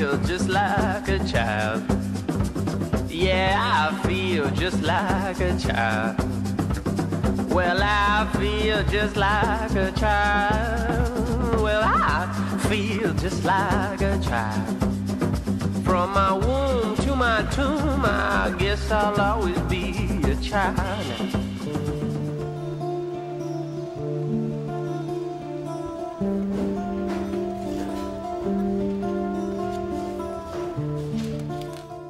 feel just like a child. Yeah, I feel just like a child. Well, I feel just like a child. Well, I feel just like a child. From my womb to my tomb, I guess I'll always be a child.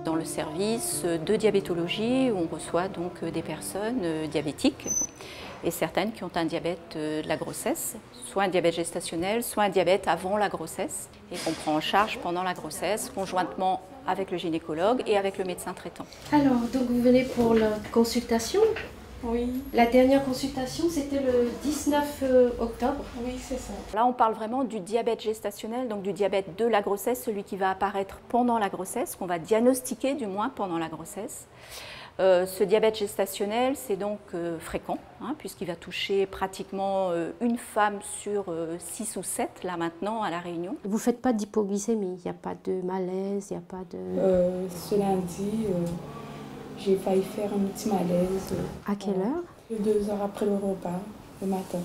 Dans le service de diabétologie, où on reçoit donc des personnes diabétiques et certaines qui ont un diabète de la grossesse, soit un diabète gestationnel, soit un diabète avant la grossesse, et qu'on prend en charge pendant la grossesse, conjointement avec le gynécologue et avec le médecin traitant. Alors, donc vous venez pour la consultation? Oui. La dernière consultation, c'était le 19 octobre. Oui, c'est ça. Là, on parle vraiment du diabète gestationnel, donc du diabète de la grossesse, celui qui va apparaître pendant la grossesse, qu'on va diagnostiquer du moins pendant la grossesse. Ce diabète gestationnel, c'est donc fréquent, hein, puisqu'il va toucher pratiquement une femme sur 6 ou 7, là maintenant, à La Réunion. Vous ne faites pas d'hypoglycémie, il n'y a pas de malaise, il n'y a pas de... Ce lundi, j'ai failli faire un petit malaise. À quelle heure? 2 heures après le repas, le matin.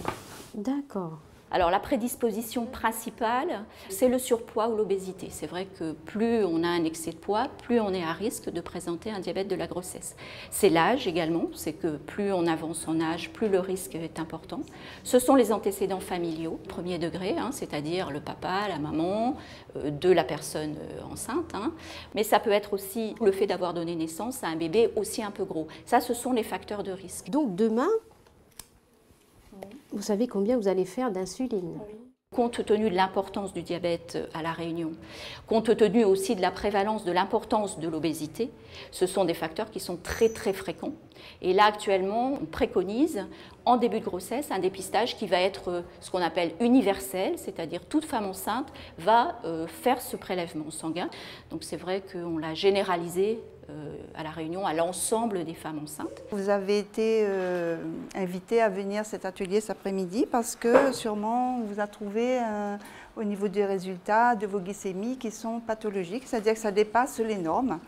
D'accord. Alors la prédisposition principale, c'est le surpoids ou l'obésité. C'est vrai que plus on a un excès de poids, plus on est à risque de présenter un diabète de la grossesse. C'est l'âge également, c'est que plus on avance en âge, plus le risque est important. Ce sont les antécédents familiaux, premier degré, hein, c'est-à-dire le papa, la maman, de la personne enceinte. Hein. Mais ça peut être aussi le fait d'avoir donné naissance à un bébé aussi un peu gros. Ça, ce sont les facteurs de risque. Donc demain, vous savez combien vous allez faire d'insuline? Oui. Compte tenu de l'importance du diabète à La Réunion, compte tenu aussi de la prévalence, de l'importance de l'obésité, ce sont des facteurs qui sont très très fréquents. Et là actuellement, on préconise en début de grossesse un dépistage qui va être ce qu'on appelle universel, c'est-à-dire toute femme enceinte va faire ce prélèvement sanguin. Donc c'est vrai qu'on l'a généralisé à La Réunion à l'ensemble des femmes enceintes. Vous avez été invité à venir à cet atelier cet après-midi parce que sûrement on vous a trouvé au niveau des résultats de vos glycémies qui sont pathologiques, c'est-à-dire que ça dépasse les normes.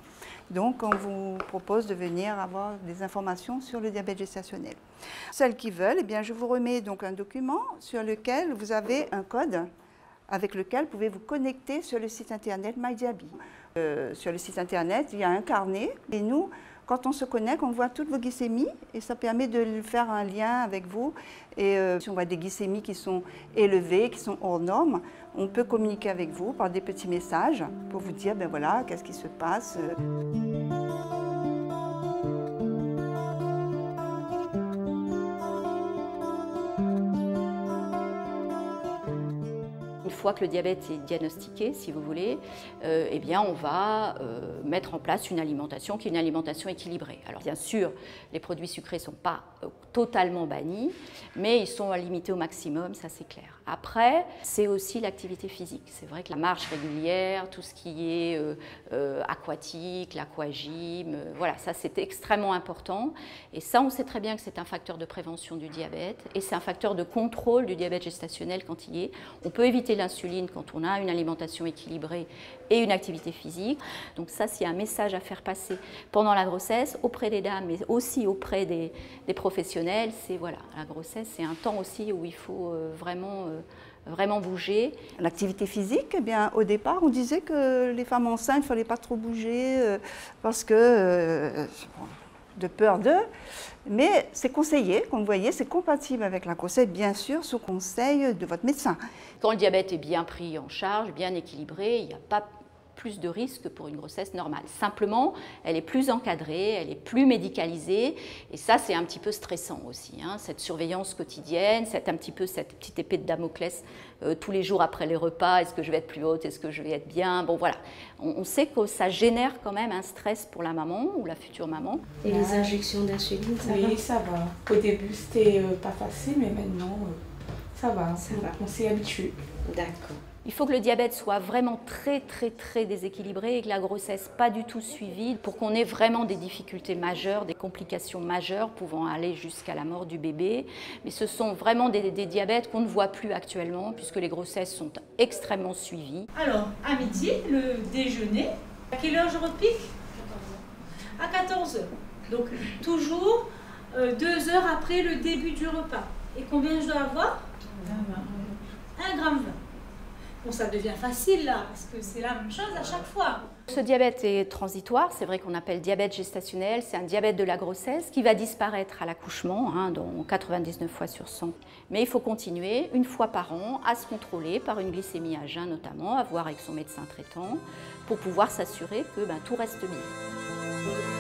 Donc on vous propose de venir avoir des informations sur le diabète gestationnel. Celles qui veulent, eh bien, je vous remets donc un document sur lequel vous avez un code avec lequel vous pouvez vous connecter sur le site internet MyDiaby. Sur le site internet, il y a un carnet et nous, quand on se connecte, on voit toutes vos glycémies et ça permet de faire un lien avec vous. Et si on voit des glycémies qui sont élevées, qui sont hors normes, on peut communiquer avec vous par des petits messages pour vous dire, ben voilà, qu'est-ce qui se passe. Une fois que le diabète est diagnostiqué, si vous voulez, eh bien on va mettre en place une alimentation qui est une alimentation équilibrée. Alors bien sûr, les produits sucrés ne sont pas totalement bannis, mais ils sont limités au maximum, ça c'est clair. Après, c'est aussi l'activité physique. C'est vrai que la marche régulière, tout ce qui est aquatique, l'aquagym, voilà, ça c'est extrêmement important. Et ça, on sait très bien que c'est un facteur de prévention du diabète et c'est un facteur de contrôle du diabète gestationnel quand il y est. On peut éviter l'insuline quand on a une alimentation équilibrée et une activité physique. Donc ça, c'est un message à faire passer pendant la grossesse auprès des dames, mais aussi auprès des professionnels. C'est voilà, la grossesse, c'est un temps aussi où il faut vraiment bouger. L'activité physique, eh bien, au départ, on disait que les femmes enceintes, il ne fallait pas trop bouger parce que de peur d'eux. Mais c'est conseillé, comme vous voyez, c'est compatible avec la grossesse, bien sûr, sous conseil de votre médecin. Quand le diabète est bien pris en charge, bien équilibré, il n'y a pas plus de risques pour une grossesse normale. Simplement, elle est plus encadrée, elle est plus médicalisée, et ça, c'est un petit peu stressant aussi, hein, cette surveillance quotidienne, un petit peu cette petite épée de Damoclès tous les jours après les repas, est-ce que je vais être plus haute, est-ce que je vais être bien, bon voilà. On sait que ça génère quand même un stress pour la maman ou la future maman. Et les injections d'insuline, ça va? Oui, ça va. Au début, c'était pas facile, mais maintenant, ça va. On s'est habitué. D'accord. Il faut que le diabète soit vraiment très déséquilibré et que la grossesse pas du tout suivie pour qu'on ait vraiment des difficultés majeures, des complications majeures pouvant aller jusqu'à la mort du bébé. Mais ce sont vraiment des diabètes qu'on ne voit plus actuellement puisque les grossesses sont extrêmement suivies. Alors, à midi, le déjeuner. À quelle heure je repique? À 14 h. Donc, toujours 2 heures après le début du repas. Et combien je dois avoir? 1,20 g. Bon, ça devient facile là, parce que c'est la même chose à chaque fois. Ce diabète est transitoire, c'est vrai qu'on appelle diabète gestationnel, c'est un diabète de la grossesse qui va disparaître à l'accouchement, dans 99 fois sur 100. Mais il faut continuer une fois par an à se contrôler par une glycémie à jeun notamment, à voir avec son médecin traitant, pour pouvoir s'assurer que tout reste bien.